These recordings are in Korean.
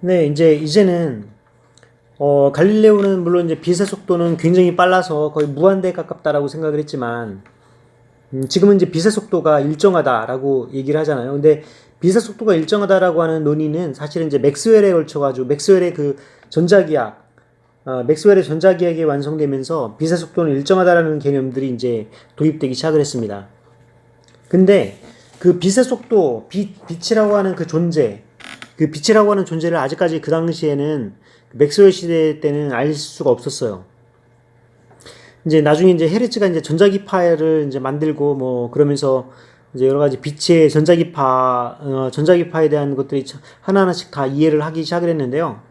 네, 이제는 갈릴레오는 물론 이제 빛의 속도는 굉장히 빨라서 거의 무한대에 가깝다라고 생각을 했지만, 지금은 이제 빛의 속도가 일정하다라고 얘기를 하잖아요. 근데 빛의 속도가 일정하다라고 하는 논의는 사실은 이제 맥스웰에 걸쳐가지고 맥스웰의 그 전자기학, 맥스웰의 전자기학이 완성되면서 빛의 속도는 일정하다라는 개념들이 이제 도입되기 시작을 했습니다. 근데 그 빛의 속도, 빛이라고 하는 그 존재, 그 빛이라고 하는 존재를 아직까지 그 당시에는 맥스웰 시대 때는 알 수가 없었어요. 이제 나중에 이제 헤르츠가 이제 전자기파를 이제 만들고 뭐 그러면서 이제 여러 가지 빛의 전자기파에 대한 것들이 하나하나씩 다 이해를 하기 시작을 했는데요.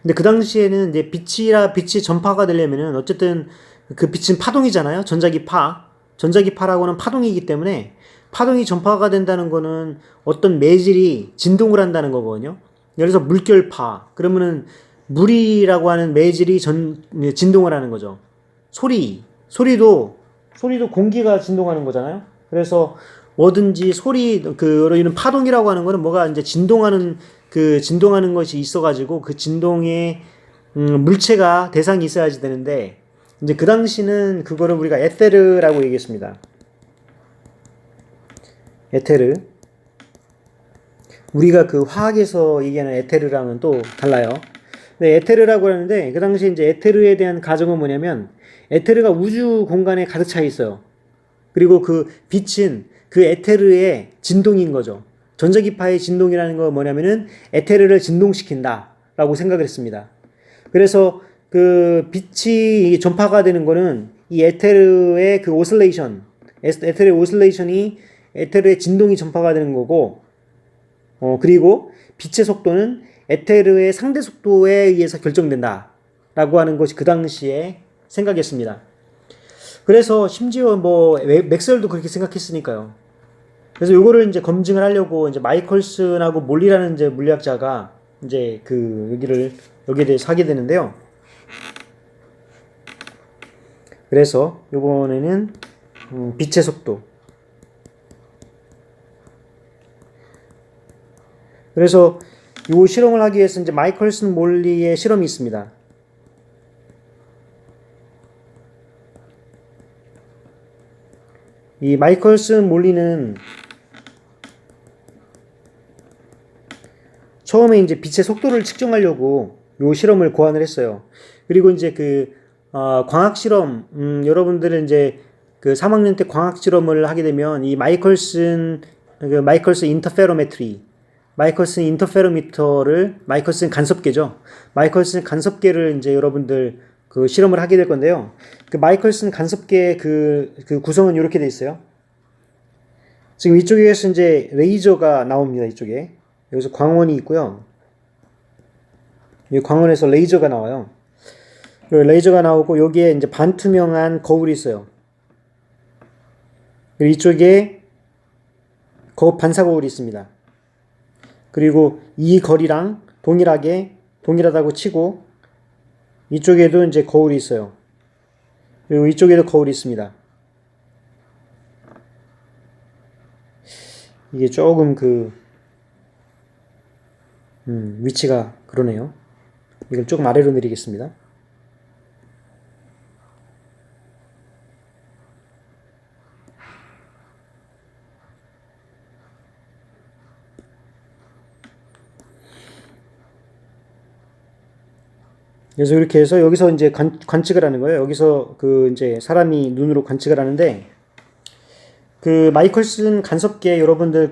근데 그 당시에는 이제 빛이 전파가 되려면은 어쨌든 그 빛은 파동이잖아요. 전자기파라고는 파동이기 때문에 파동이 전파가 된다는 거는 어떤 매질이 진동을 한다는 거거든요. 예를 들어서 물결파. 그러면은 물이라고 하는 매질이 진동을 하는 거죠. 소리도 공기가 진동하는 거잖아요. 그래서 뭐든지 이런 파동이라고 하는 거는 뭐가 이제 진동하는 것이 있어가지고 그 진동에 물체가 대상이 있어야지 되는데 이제 그 당시는 그거를 우리가 에테르라고 얘기했습니다. 에테르. 우리가 그 화학에서 얘기하는 에테르랑은 또 달라요. 네, 에테르라고 하는데 그 당시 이제 에테르에 대한 가정은 뭐냐면 에테르가 우주 공간에 가득 차 있어요. 그리고 그 빛은 그 에테르의 진동인 거죠. 전자기파의 진동이라는 건 뭐냐면은 에테르를 진동시킨다라고 생각을 했습니다. 그래서 그 빛이 전파가 되는 거는 이 에테르의 그 에테르의 오실레이션이 에테르의 진동이 전파가 되는 거고, 그리고 빛의 속도는 에테르의 상대 속도에 의해서 결정된다라고 하는 것이 그 당시에 생각이었습니다. 그래서 심지어 뭐 맥스웰도 그렇게 생각했으니까요. 그래서 요거를 이제 검증을 하려고 이제 마이컬슨하고 몰리라는 이제 물리학자가 이제 여기에 대해서 하게 되는데요. 그래서 요번에는 빛의 속도. 그래서 요 실험을 하기 위해서 이제 마이컬슨 몰리의 실험이 있습니다. 이 마이컬슨 몰리는 처음에 이제 빛의 속도를 측정하려고 요 실험을 고안을 했어요. 그리고 이제 광학 실험, 여러분들은 이제 그 3학년 때 광학 실험을 하게 되면 이 마이컬슨 마이컬슨 간섭계죠. 마이컬슨 간섭계를 이제 여러분들 그 실험을 하게 될 건데요. 그 마이컬슨 간섭계 그 구성은 이렇게 돼 있어요. 지금 이쪽에서 이제 레이저가 나옵니다. 이쪽에. 여기서 광원이 있고요. 이 광원에서 레이저가 나와요. 레이저가 나오고 여기에 이제 반투명한 거울이 있어요. 그리고 이쪽에 반사 거울이 있습니다. 그리고 이 거리랑 동일하다고 치고 이쪽에도 이제 거울이 있어요. 그리고 이쪽에도 거울이 있습니다. 이게 조금 위치가 그러네요. 이걸 조금 아래로 내리겠습니다. 그래서 이렇게 해서 여기서 이제 관측을 하는 거예요. 여기서 이제 사람이 눈으로 관측을 하는데 그 마이컬슨 간섭계 여러분들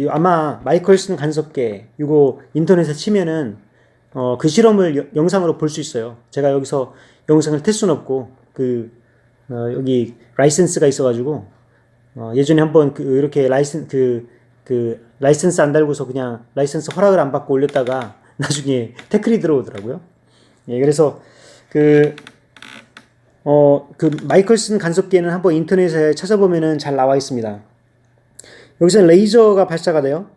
아마 마이컬슨 간섭계 이거 인터넷에 치면은 그 실험을 영상으로 볼 수 있어요. 제가 여기서 영상을 뗄 수는 없고 여기 라이센스가 있어가지고 예전에 한번 이렇게 라이센스 안 달고서 그냥 라이센스 허락을 안 받고 올렸다가 나중에 태클이 들어오더라고요. 예, 그래서 마이컬슨 간섭계는 한번 인터넷에 찾아보면은 잘 나와 있습니다. 여기서는 레이저가 발사가 돼요.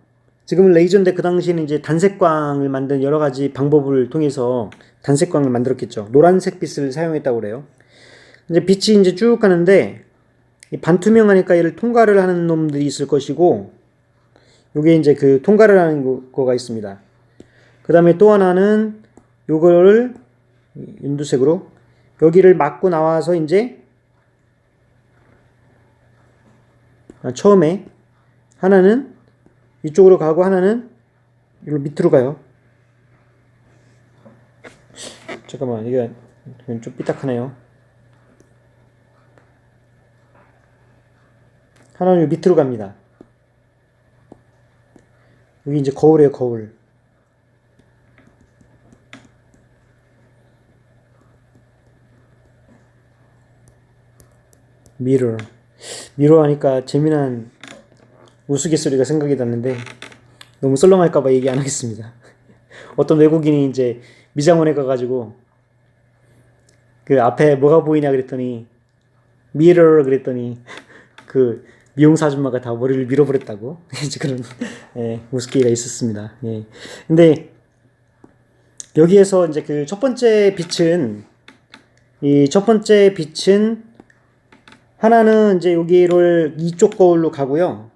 지금은 레이저인데 그 당시에는 이제 단색광을 만든 여러 가지 방법을 통해서 단색광을 만들었겠죠. 노란색 빛을 사용했다고 그래요. 이제 빛이 이제 쭉 가는데 반투명하니까 얘를 통과를 하는 놈들이 있을 것이고, 요게 이제 통과를 하는 거가 있습니다. 그 다음에 또 하나는 요거를 연두색으로 여기를 막고 나와서 이제 처음에 하나는 이쪽으로 가고 하나는 이로 밑으로 가요. 잠깐만, 이게 좀 삐딱하네요. 하나는 밑으로 갑니다. 여기 이제 거울이에요, 거울. 미러 하니까 재미난 우스갯소리가 생각이 났는데 너무 썰렁할까봐 얘기 안 하겠습니다. 어떤 외국인이 이제 미장원에 가가지고 그 앞에 뭐가 보이냐 그랬더니 미러 그랬더니 그 미용사 아줌마가 다 머리를 밀어버렸다고 이제 그런 우스갯소리가 있었습니다. 예. 근데 여기에서 이제 그 첫 번째 빛은 하나는 이제 여기를 이쪽 거울로 가고요.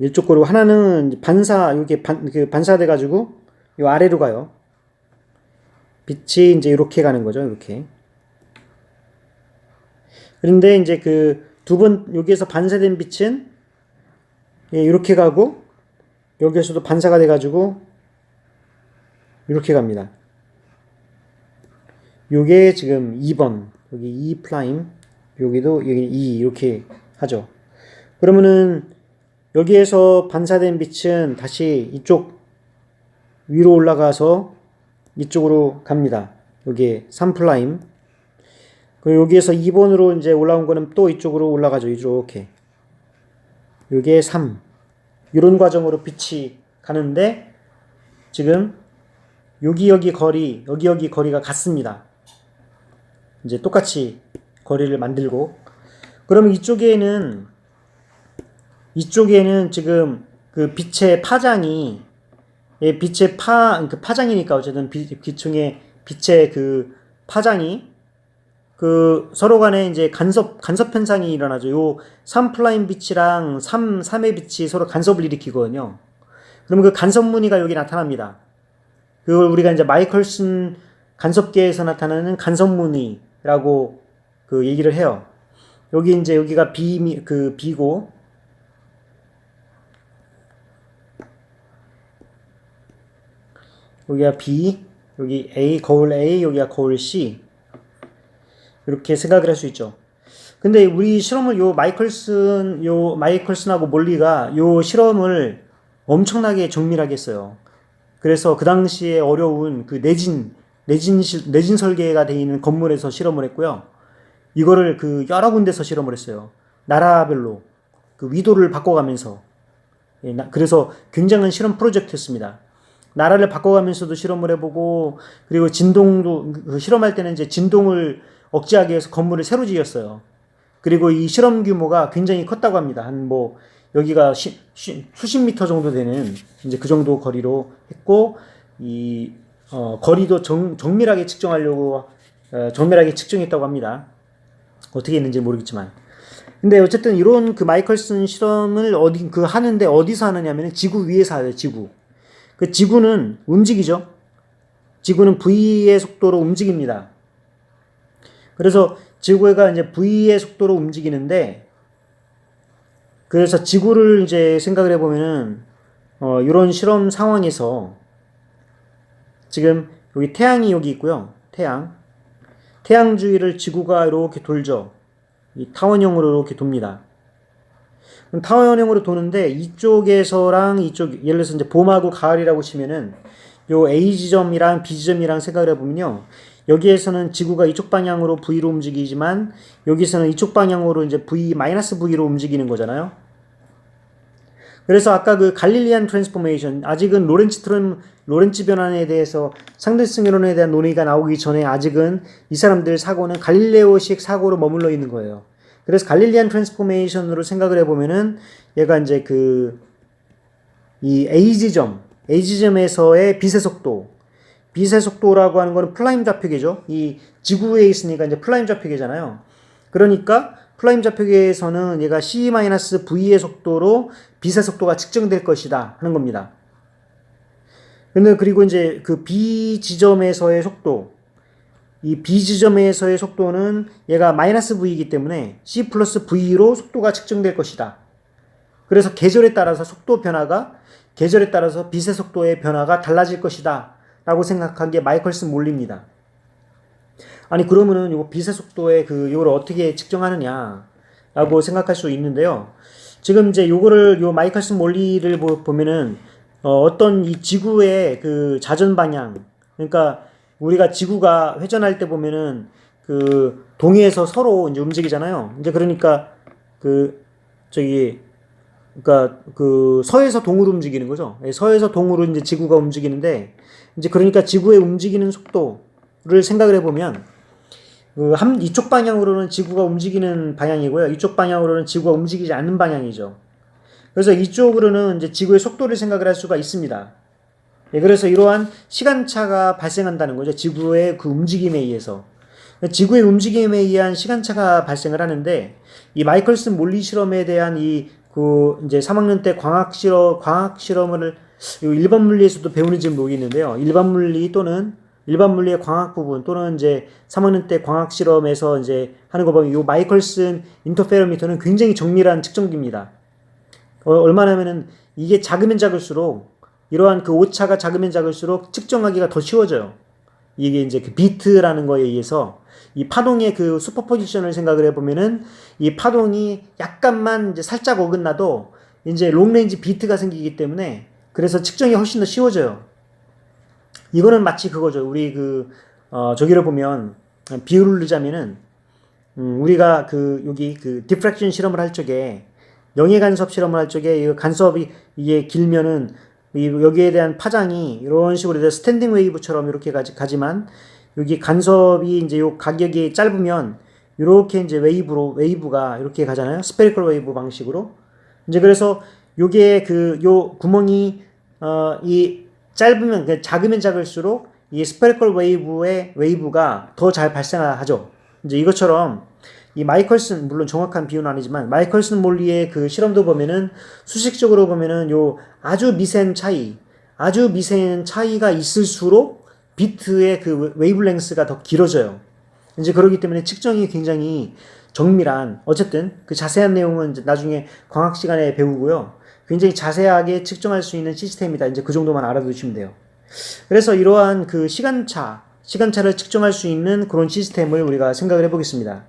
이쪽 거울로 하나는 이게 반사돼 가지고 요 아래로 가요. 빛이 이제 이렇게 가는 거죠. 이렇게. 그런데 이제 그 여기에서 반사된 빛은 이렇게 가고 여기에서도 반사가 돼 가지고 이렇게 갑니다. 요게 지금 2번. 여기 2 프라임. 여기도 여기 2 이렇게 하죠. 그러면은 여기에서 반사된 빛은 다시 이쪽 위로 올라가서 이쪽으로 갑니다. 여기 3 프라임. 그리고 여기에서 2번으로 이제 올라온 거는 또 이쪽으로 올라가죠. 이렇게. 요게 3. 이런 과정으로 빛이 가는데 지금 여기 거리가 같습니다. 이제 똑같이 거리를 만들고 그러면 이쪽에는 지금 그 빛의 파장이 파장이니까 어쨌든 기충의 빛의 그 파장이 그 서로 간에 이제 간섭 현상이 일어나죠. 요 3 프라임 빛이랑 3의 빛이 서로 간섭을 일으키거든요. 그러면 그 간섭 무늬가 여기 나타납니다. 그걸 우리가 이제 마이컬슨 간섭계에서 나타나는 간섭 무늬라고 그 얘기를 해요. 여기 이제 여기가 B고 여기가 B, 여기 A, 거울 A, 여기가 거울 C. 이렇게 생각을 할 수 있죠. 근데 우리 실험을 마이컬슨하고 몰리가 요 실험을 엄청나게 정밀하게 했어요. 그래서 그 당시에 어려운 그 내진 설계가 되어 있는 건물에서 실험을 했고요. 이거를 그 여러 군데서 실험을 했어요. 나라별로 그 위도를 바꿔가면서. 그래서 굉장한 실험 프로젝트였습니다. 나라를 바꿔가면서도 실험을 해보고 그리고 진동도 실험할 때는 이제 진동을 억제하기 위해서 건물을 새로 지었어요. 그리고 이 실험 규모가 굉장히 컸다고 합니다. 한 뭐 여기가 수십 미터 정도 되는 이제 그 정도 거리로 했고 거리도 정밀하게 측정하려고 정밀하게 측정했다고 합니다. 어떻게 했는지 모르겠지만. 근데 어쨌든 이런 그 마이컬슨 실험을 하는데 어디서 하느냐면 지구 위에서 하요. 지구. 그 지구는 움직이죠. 지구는 V의 속도로 움직입니다. 그래서 지구가 이제 V의 속도로 움직이는데 그래서 지구를 이제 생각을 해보면은 이런 실험 상황에서 지금 여기 태양이 여기 있고요. 태양 주위를 지구가 이렇게 돌죠. 이 타원형으로 이렇게 돕니다. 타원형으로 도는데 이쪽에서랑 이쪽 예를 들어서 이제 봄하고 가을이라고 치면은 요 A 지점이랑 B 지점이랑 생각을 해보면요. 여기에서는 지구가 이쪽 방향으로 V로 움직이지만 여기서는 이쪽 방향으로 이제 V로 움직이는 거잖아요. 그래서 아까 그 갈릴리안 트랜스포메이션 아직은 로렌츠 변환에 대해서 상대성 이론에 대한 논의가 나오기 전에 아직은 이 사람들 사고는 갈릴레오식 사고로 머물러 있는 거예요. 그래서 갈릴리안 트랜스포메이션으로 생각을 해보면은 얘가 이제 이 A지점에서의 빛의 속도라고 하는 거는 플라임 좌표계죠. 이 지구에 있으니까 이제 플라임 좌표계잖아요. 그러니까 플라임 좌표계에서는 얘가 C-V의 속도로 빛의 속도가 측정될 것이다 하는 겁니다. 근데 그리고 이제 그 B 지점에서의 속도, 이 B 지점에서의 속도는 얘가 마이너스 V이기 때문에 C 플러스 V로 속도가 측정될 것이다. 그래서 계절에 따라서 속도 변화가, 계절에 따라서 빛의 속도의 변화가 달라질 것이다 라고 생각한 게 마이컬슨 몰리입니다. 아니 그러면은 요 빛의 속도의 요걸 어떻게 측정하느냐 라고 생각할 수 있는데요. 지금 이제 요거를 요 마이컬슨 몰리를 보면은 어떤 이 지구의 그 자전 방향, 그러니까 우리가 지구가 회전할 때 보면은 그 동해에서 서로 이제 움직이잖아요. 이제 그러니까 그 저기 그러니까 그 서에서 동으로 움직이는 거죠. 서에서 동으로 이제 지구가 움직이는데 이제 그러니까 지구의 움직이는 속도를 생각을 해보면 이쪽 방향으로는 지구가 움직이는 방향이고요. 이쪽 방향으로는 지구가 움직이지 않는 방향이죠. 그래서 이쪽으로는 이제 지구의 속도를 생각을 할 수가 있습니다. 예, 그래서 이러한 시간차가 발생한다는 거죠. 지구의 그 움직임에 의해서. 지구의 움직임에 의한 시간차가 발생을 하는데, 이 마이컬슨 몰리 실험에 대한 이제 3학년 때 광학 실험을 일반 물리에서도 배우는지 모르겠는데요. 일반 물리의 광학 부분 또는 이제 3학년 때 광학 실험에서 이제 하는 거 보면 이 마이컬슨 인터페로미터는 굉장히 정밀한 측정기입니다. 얼마나면은 이게 작으면 작을수록 이러한 그 오차가 작으면 작을수록 측정하기가 더 쉬워져요. 이게 이제 그 비트라는 거에 의해서 이 파동의 그 슈퍼포지션을 생각을 해보면은 이 파동이 약간만 이제 살짝 어긋나도 이제 롱레인지 비트가 생기기 때문에 그래서 측정이 훨씬 더 쉬워져요. 이거는 마치 그거죠. 우리 저기를 보면 비유를 들자면은 우리가 여기 디프렉션 실험을 할 적에 영해 간섭 실험을 할 적에 이 간섭이 이게 길면은 여기에 대한 파장이 이런 식으로 해서 스탠딩 웨이브처럼 이렇게 가지만 여기 간섭이 이제 요 가격이 짧으면 이렇게 이제 웨이브가 이렇게 가잖아요. 스페리컬 웨이브 방식으로. 이제 그래서 요게 요 구멍이 이 짧으면 작으면 작을수록 이 스페리컬 웨이브가 더 잘 발생하죠. 이제 이것처럼 이 마이컬슨, 물론 정확한 비유는 아니지만 마이컬슨 몰리의 그 실험도 보면은 수식적으로 보면은 요 아주 미세한 차이가 있을수록 비트의 그 웨이브랭스가 더 길어져요. 이제 그렇기 때문에 측정이 굉장히 정밀한, 어쨌든 그 자세한 내용은 이제 나중에 광학 시간에 배우고요. 굉장히 자세하게 측정할 수 있는 시스템이다. 이제 그 정도만 알아두시면 돼요. 그래서 이러한 그 시간차를 측정할 수 있는 그런 시스템을 우리가 생각을 해보겠습니다.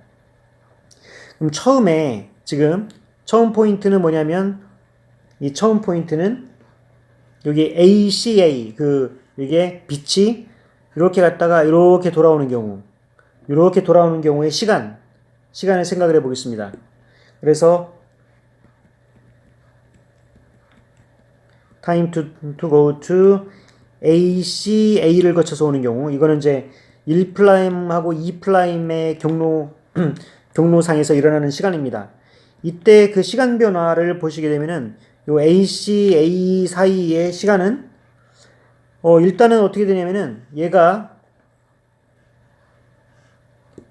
그럼 처음 포인트는 뭐냐면, 이 처음 포인트는 여기 ACA, 이게 빛이 이렇게 갔다가 이렇게 돌아오는 경우의 시간을 생각을 해보겠습니다. 그래서 time to go to ACA를 거쳐서 오는 경우, 이거는 이제 1'하고 2'의 경로상에서 일어나는 시간입니다. 이때 그 시간 변화를 보시게 되면은 요 ACA 사이의 시간은 일단은 어떻게 되냐면은 얘가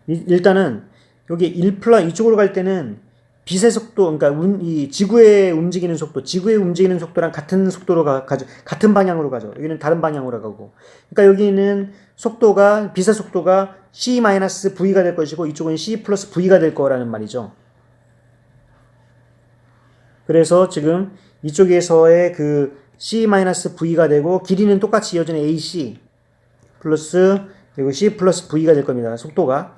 일단은 여기 1' 이쪽으로 갈 때는 빛의 속도, 그러니까 이 지구의 움직이는 속도랑 같은 속도로 같은 방향으로 가죠. 여기는 다른 방향으로 가고. 그러니까 여기는 빛의 속도가 C-V가 될 것이고 이쪽은 C 플러스 V가 될 거라는 말이죠. 그래서 지금 이쪽에서의 그 C-V가 되고 길이는 똑같이 이어지는 AC 플러스 그리고 C 플러스 V가 될 겁니다. 속도가.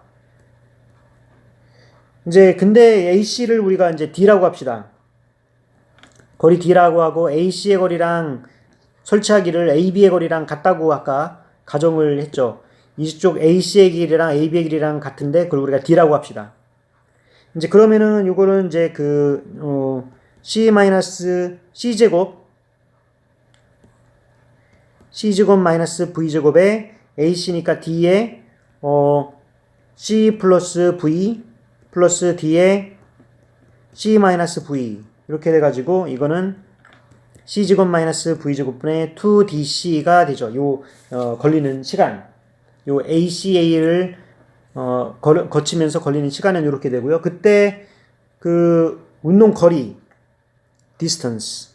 이제 근데 AC를 우리가 이제 D라고 합시다. 거리 D라고 하고 AC의 거리랑 설치하기를 AB의 거리랑 같다고 아까 가정을 했죠. 이쪽 AC의 길이랑 AB의 길이랑 같은데 그걸 우리가 D라고 합시다. 이제 그러면은 요거는 이제 C제곱 마이너스 V제곱에 AC니까 D에 C 플러스 V 플러스 D에 C-V 이렇게 돼가지고 이거는 C제곱 마이너스 V제곱분의 2DC가 되죠. 걸리는 시간, 요 ACA를 거치면서 걸리는 시간은 이렇게 되고요. 그때 운동 거리 distance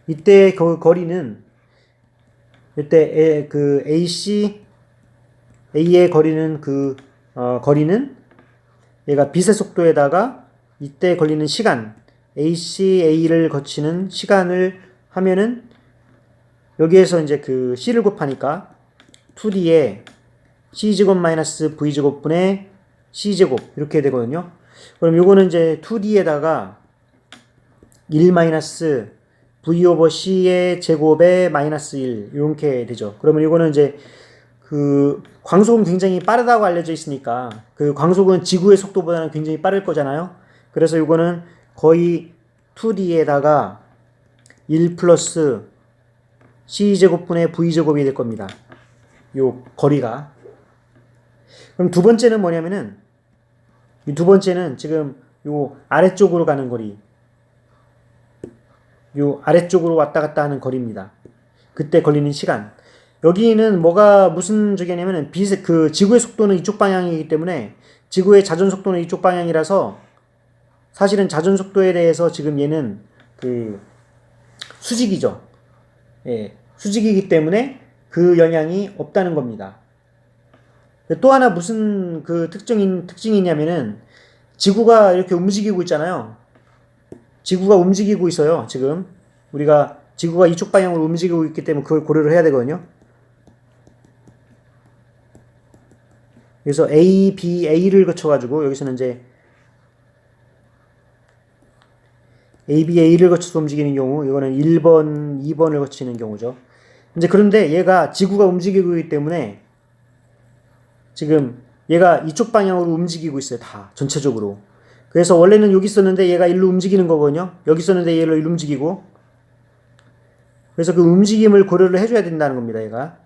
이때 그 거리는 이때 그 A의 거리는 거리는 얘가 빛의 속도에다가 이때 걸리는 시간 ACA를 거치는 시간을 하면은 여기에서 이제 그 C를 곱하니까 2D에 C제곱 마이너스 V제곱분의 C제곱 이렇게 되거든요. 그럼 요거는 이제 2D에다가 1 마이너스 V 오버 C의 제곱에 마이너스 1 이렇게 되죠. 그러면 이거는 이제 그 광속은 굉장히 빠르다고 알려져 있으니까 그 광속은 지구의 속도보다는 굉장히 빠를 거잖아요. 그래서 이거는 거의 2D에다가 1 플러스 C제곱분의 V제곱이 될 겁니다. 요 거리가. 그럼 두 번째는 뭐냐면은 이 두 번째는 지금 요 아래쪽으로 가는 거리. 요 아래쪽으로 왔다 갔다 하는 거리입니다. 그때 걸리는 시간. 여기는 뭐가 무슨 저기냐면은 그 지구의 속도는 이쪽 방향이기 때문에 지구의 자전 속도는 이쪽 방향이라서 사실은 자전 속도에 대해서 지금 얘는 그 수직이죠. 예, 수직이기 때문에 그 영향이 없다는 겁니다. 또 하나 무슨 그 특징이냐면은 지구가 이렇게 움직이고 있잖아요. 지구가 움직이고 있어요. 지금 우리가 지구가 이쪽 방향으로 움직이고 있기 때문에 그걸 고려를 해야 되거든요. 그래서 A, B, A를 거쳐가지고 여기서는 이제 A, B, A를 거쳐서 움직이는 경우 이거는 1번, 2번을 거치는 경우죠. 이제 그런데 얘가 지구가 움직이고 있기 때문에 지금 얘가 이쪽 방향으로 움직이고 있어요. 다 전체적으로. 그래서 원래는 여기 있었는데 얘가 일로 움직이는 거거든요. 여기 있었는데 얘를 일로 움직이고. 그래서 그 움직임을 고려를 해줘야 된다는 겁니다. 얘가.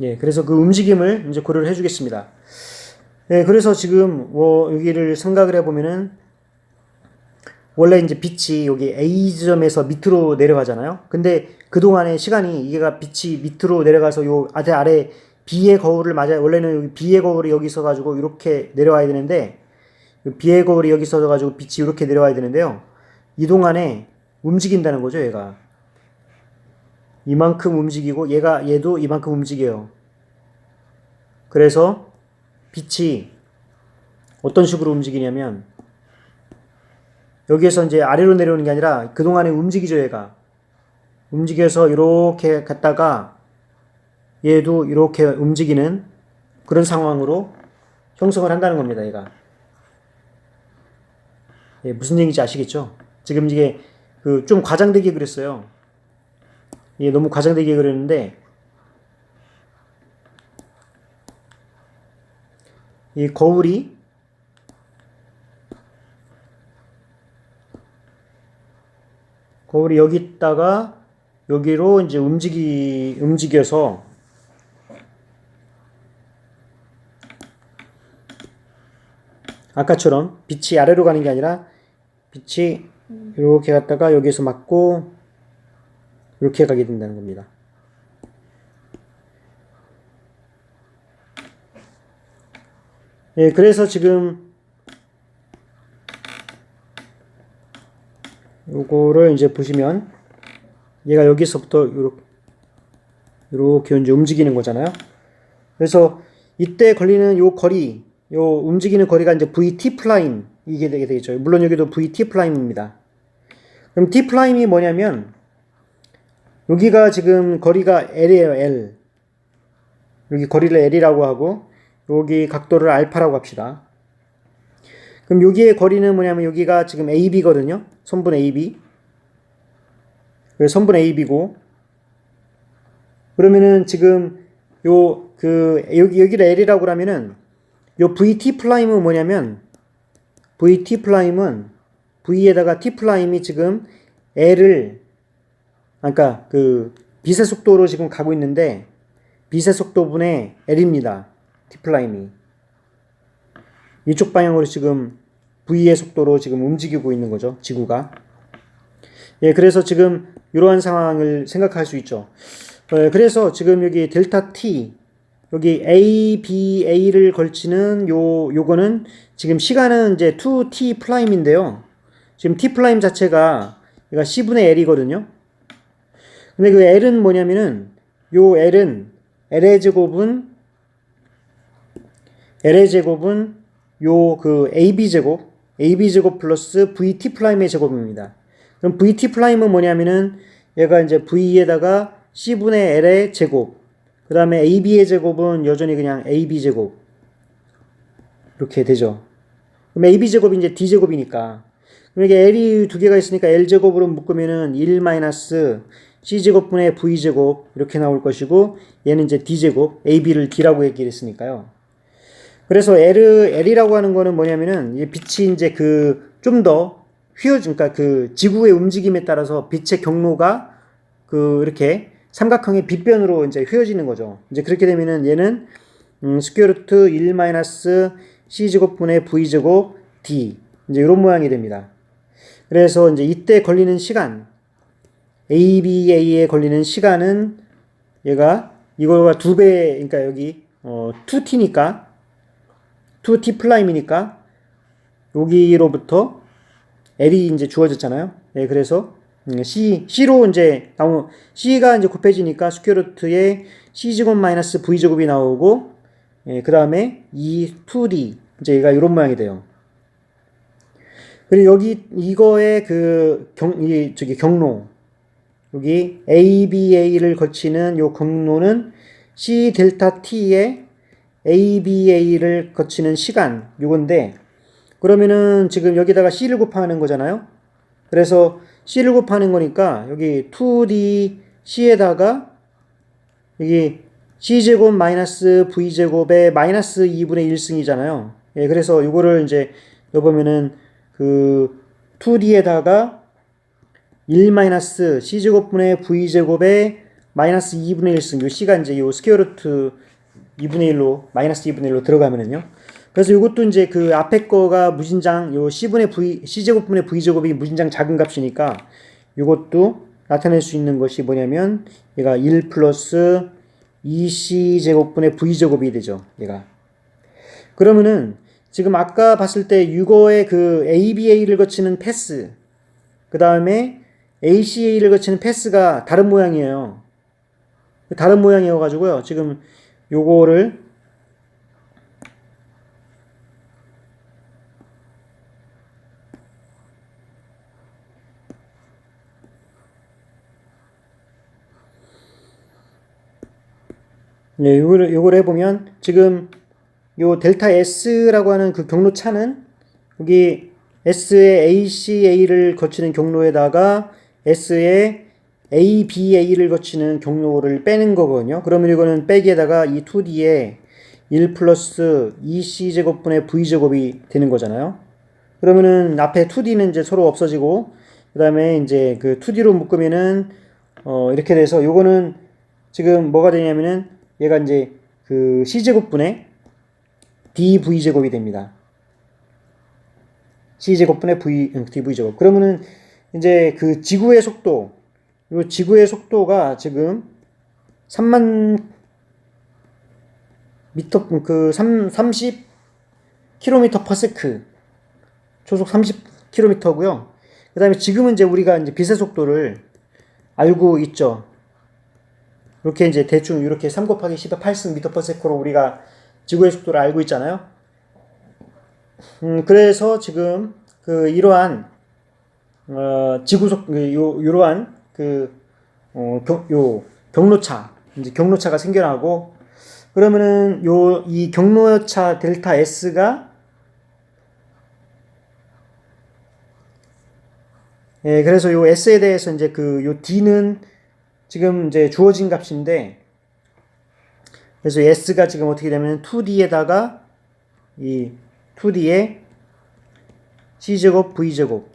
예, 그래서 그 움직임을 이제 고려를 해주겠습니다. 예, 그래서 지금 여기를 생각을 해보면은 원래 이제 빛이 여기 A 지점에서 밑으로 내려가잖아요. 근데 그동안의 시간이 얘가 빛이 밑으로 내려가서 요 아래 B의 거울을 맞아요. 원래는 여기 B의 거울이 여기 있어가지고 이렇게 내려와야 되는데 B의 거울이 여기 있어가지고 빛이 이렇게 내려와야 되는데요. 이 동안에 움직인다는 거죠, 얘가. 이만큼 움직이고 얘도 이만큼 움직여요. 그래서 빛이 어떤 식으로 움직이냐면 여기에서 이제 아래로 내려오는 게 아니라 그동안에 움직이죠, 얘가. 움직여서 이렇게 갔다가 얘도 이렇게 움직이는 그런 상황으로 형성을 한다는 겁니다, 얘가. 예, 무슨 얘기인지 아시겠죠? 지금 이게 좀 과장되게 그렸어요. 예, 너무 과장되게 그렸는데 이 거울이 여기 있다가 여기로 이제 움직여서 아까처럼 빛이 아래로 가는 게 아니라 빛이 이렇게 갔다가 여기에서 맞고 이렇게 가게 된다는 겁니다. 예, 그래서 지금 요거를 이제 보시면 얘가 여기서부터 이렇게 이제 움직이는 거잖아요. 그래서 이때 걸리는 요 거리, 요 움직이는 거리가 이제 VT 프라임 이게 되게 되겠죠. 물론 여기도 VT 프라임입니다. 그럼 T 프라임이 뭐냐면 여기가 지금 거리가 L이에요, L. 여기 거리를 L이라고 하고 여기 각도를 알파라고 합시다. 그럼 여기의 거리는 뭐냐면 여기가 지금 AB거든요. 선분 AB. 선분 AB고 그러면은 지금 여기를 L이라고 하면은 요 VT 프라임은 뭐냐면 VT 프라임은 V에다가 T 프라임이 지금 L을 그러니까 그 빛의 속도로 지금 가고 있는데 빛의 속도분의 L입니다. T 프라임이 이쪽 방향으로 지금 V의 속도로 지금 움직이고 있는 거죠. 지구가. 예, 그래서 지금 이러한 상황을 생각할 수 있죠. 그래서 지금 여기 델타 t 여기 a, b, a를 걸치는 요거는 지금 시간은 이제 2t 프라임인데요. 지금 t 프라임 자체가 얘가 c분의 l이거든요. 근데 그 l은 뭐냐면은 요 l은 l의 제곱은 요 그 ab 제곱 플러스 vt 프라임의 제곱입니다. 그럼 vt 프라임은 뭐냐면은 얘가 이제 v에다가 c분의 l의 제곱, 그 다음에 ab의 제곱은 여전히 그냥 ab 제곱 이렇게 되죠. 그럼 ab 제곱이 이제 d 제곱이니까, 그럼 이게 l이 두 개가 있으니까 l 제곱으로 묶으면은 1 마이너스 c 제곱분의 v 제곱 이렇게 나올 것이고, 얘는 이제 d 제곱, ab를 d라고 얘기를 했으니까요. 그래서 L이라고 하는 거는 뭐냐면은, 이 빛이 이제 좀 더 그러니까 지구의 움직임에 따라서 빛의 경로가 이렇게 삼각형의 빗변으로 이제 휘어지는 거죠. 이제 그렇게 되면은 얘는, 스퀘어 루트 1 마이너스 c제곱분의 v제곱 d. 이제 이런 모양이 됩니다. 그래서 이제 이때 걸리는 시간, ABA에 걸리는 시간은 얘가 이거가 2배, 그러니까 여기, 2t니까, 2t 플라임이니까 여기로부터 L이 이제 주어졌잖아요. 예, 그래서 C로 이제 C가 이제 곱해지니까 스퀘어 루트에 C제곱 마이너스 V제곱이 나오고, 예, 그 다음에 이 2D 이제 얘가 이런 모양이 돼요. 그리고 여기 이거의 경로, 여기 ABA를 거치는 요 경로는 C 델타 T의 ABA를 거치는 시간, 요건데, 그러면은 지금 여기다가 C를 곱하는 거잖아요. 그래서 C를 곱하는 거니까 여기 2D C에다가 여기 C제곱 마이너스 V제곱의 마이너스 2분의 1승이잖아요. 예, 그래서 요거를 이제 여보면은 2D에다가 1 마이너스 C제곱분의 V제곱의 마이너스 2분의 1승, 요 C가 이제 요 스퀘어 루트 2분의 1로, 마이너스 2분의 1로 들어가면은요. 그래서 이것도 이제 앞에 거가 무진장, 요 C제곱분의 V제곱이 무진장 작은 값이니까 이것도 나타낼 수 있는 것이 뭐냐면 얘가 1 플러스 2C제곱분의 V제곱이 되죠. 얘가. 그러면은 지금 아까 봤을 때 이거의 ABA를 거치는 패스, 그 다음에 ACA를 거치는 패스가 다른 모양이에요. 다른 모양이어가지고요. 지금 요거를 요거를 해보면 지금 요 델타 S라고 하는 경로 차는 여기 S의 ACA를 거치는 경로에다가 S의 ABA를 거치는 경로를 빼는 거거든요. 그러면 이거는 빼기에다가 이 2D에 1 플러스 2C제곱분의 V제곱이 되는 거잖아요. 그러면은 앞에 2D는 이제 서로 없어지고, 그 다음에 이제 2D로 묶으면은, 이렇게 돼서 요거는 지금 뭐가 되냐면은 얘가 이제 C제곱분의 DV제곱이 됩니다. C제곱분의 DV제곱. 그러면은 이제 지구의 속도, 요 지구의 속도가 지금 3만 미터, 30 km per sec, 초속 30km고요. 그 다음에 지금은 이제 우리가 이제 빛의 속도를 알고 있죠. 이렇게 이제 대충 이렇게 3 곱하기 10의 8승 미터 per sec로 우리가 지구의 속도를 알고 있잖아요. 그래서 지금 이러한 이러한 경로차, 이제 경로차가 생겨나고, 그러면은 이 경로차 델타 S가, 예, 그래서 요 S에 대해서 이제 요 D는 지금 이제 주어진 값인데, 그래서 S가 지금 어떻게 되면 2D에다가 이 2D에 C제곱 V제곱,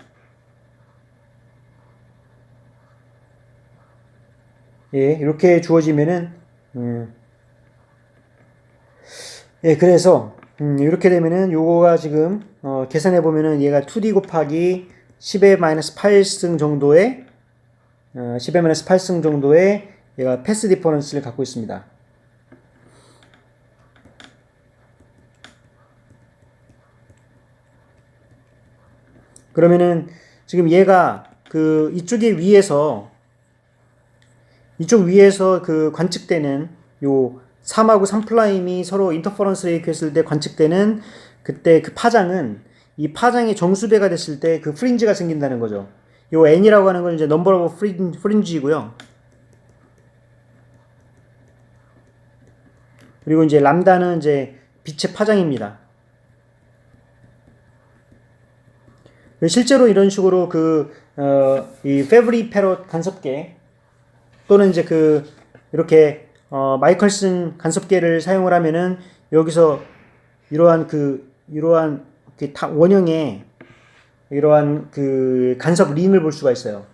예, 이렇게 주어지면은, 예, 그래서, 이렇게 되면은 요거가 지금, 계산해보면은 얘가 2D 곱하기 10의 마이너스 8승 정도의, 10의 마이너스 8승 정도의 얘가 패스 디퍼런스를 갖고 있습니다. 그러면은 지금 얘가 그 이쪽 위에서 그 관측되는 요 3하고 3'이 서로 인터퍼런스를 일으켰을 때 관측되는 그때 그 파장은 이 파장이 정수배가 됐을 때 그 프린지가 생긴다는 거죠. 요 n이라고 하는 건 이제 넘버 오브 프린지고요. 그리고 이제 람다는 이제 빛의 파장입니다. 실제로 이런 식으로 이 페브리 패럿 간섭계 또는 이제 이렇게 마이컬슨 간섭계를 사용을 하면은 여기서 이러한 원형의 이러한 간섭 링을 볼 수가 있어요.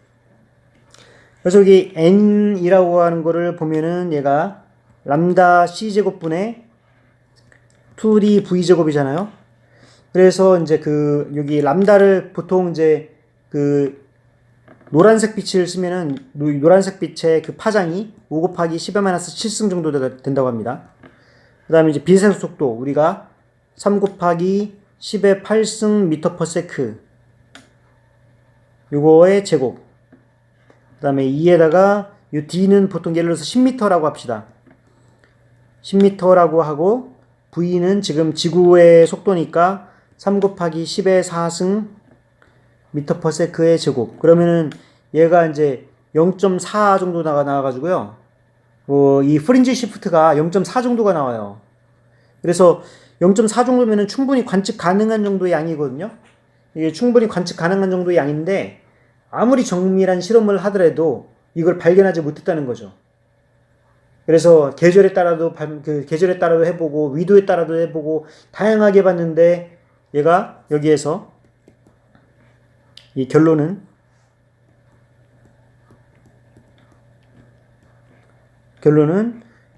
그래서 여기 n이라고 하는 거를 보면은 얘가 람다 c제곱분의 2d v제곱이잖아요. 그래서 이제 여기 람다를 보통 이제 노란색 빛을 쓰면은 노란색 빛의 그 파장이 5 곱하기 10의 마이너스 7승 정도 된다고 합니다. 그 다음에 이제 빛의 속도 우리가 3 곱하기 10의 8승 미터 퍼 세크 요거의 제곱. 그 다음에 2에다가 이 d는 보통 예를 들어서 10m라고 합시다. 10m라고 하고 v는 지금 지구의 속도니까 3 곱하기 10의 4승 미터 퍼 세크의 제곱. 그러면은 얘가 이제 0.4 정도 나와가지고요. 이 프린지 시프트가 0.4 정도가 나와요. 그래서 0.4 정도면은 충분히 관측 가능한 정도의 양이거든요. 이게 충분히 관측 가능한 정도의 양인데 아무리 정밀한 실험을 하더라도 이걸 발견하지 못했다는 거죠. 그래서 계절에 따라도 해보고 위도에 따라도 해보고 다양하게 봤는데 얘가 여기에서 이 결론은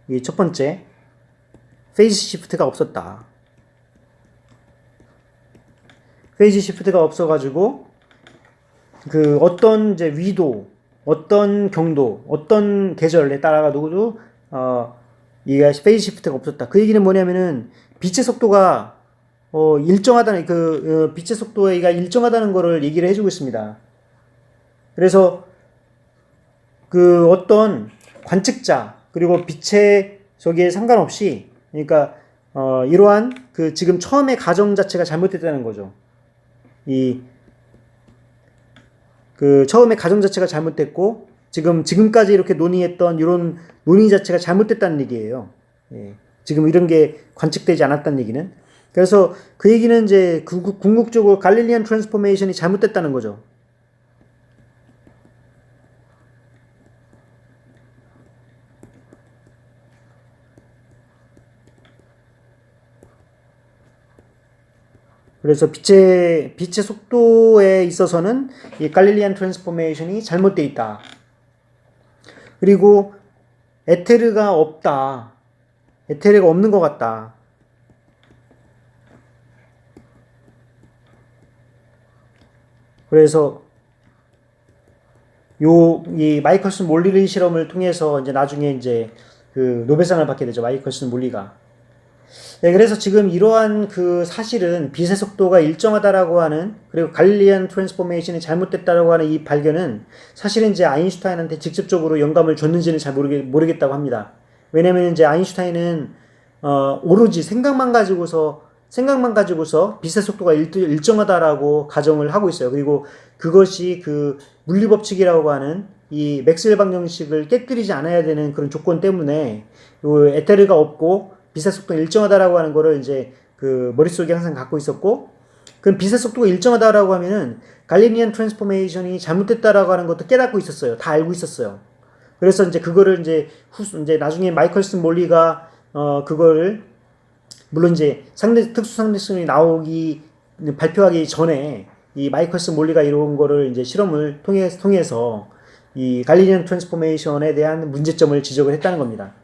이 첫 번째 페이즈 시프트가 없었다. 페이즈 시프트가 없어가지고 어떤 이제 위도, 어떤 경도, 어떤 계절에 따라가도 이게 페이즈 시프트가 없었다. 그 얘기는 뭐냐면은 빛의 속도가 일정하다는 빛의 속도가 일정하다는 거를 얘기를 해주고 있습니다. 그래서 어떤 관측자 그리고 빛의 저기에 상관없이 그러니까 이러한 지금 처음에 가정 자체가 잘못됐다는 거죠. 처음에 가정 자체가 잘못됐고 지금까지 이렇게 논의했던 이런 논의 자체가 잘못됐다는 얘기예요. 예. 지금 이런 게 관측되지 않았다는 얘기는. 그래서 그 얘기는 이제 궁극적으로 갈릴리안 트랜스포메이션이 잘못됐다는 거죠. 그래서 빛의 속도에 있어서는 이 갈릴리안 트랜스포메이션이 잘못되어 있다. 그리고 에테르가 없다. 에테르가 없는 것 같다. 그래서 이 마이컬슨 몰리 실험을 통해서 이제 나중에 이제 노벨상을 받게 되죠. 마이컬슨 몰리가. 네, 그래서 지금 이러한 사실은 빛의 속도가 일정하다라고 하는 그리고 갈릴리안 트랜스포메이션이 잘못됐다라고 하는 이 발견은 사실은 이제 아인슈타인한테 직접적으로 영감을 줬는지는 잘 모르겠다고 합니다. 왜냐면 이제 아인슈타인은 오로지 생각만 가지고서 빛의 속도가 일정하다라고 가정을 하고 있어요. 그리고 그것이 물리법칙이라고 하는 이 맥스웰 방정식을 깨뜨리지 않아야 되는 그런 조건 때문에 에테르가 없고 빛의 속도가 일정하다라고 하는 거를 이제 머릿속에 항상 갖고 있었고, 그럼 빛의 속도가 일정하다라고 하면은 갈릴리안 트랜스포메이션이 잘못됐다라고 하는 것도 깨닫고 있었어요. 다 알고 있었어요. 그래서 이제 그거를 이제 나중에 마이컬슨 몰리가 그거를 물론 이제 특수 상대성이 발표하기 전에 이 마이컬슨 몰리가 이런 거를 이제 실험을 통해서 이 갈릴리안 트랜스포메이션에 대한 문제점을 지적을 했다는 겁니다.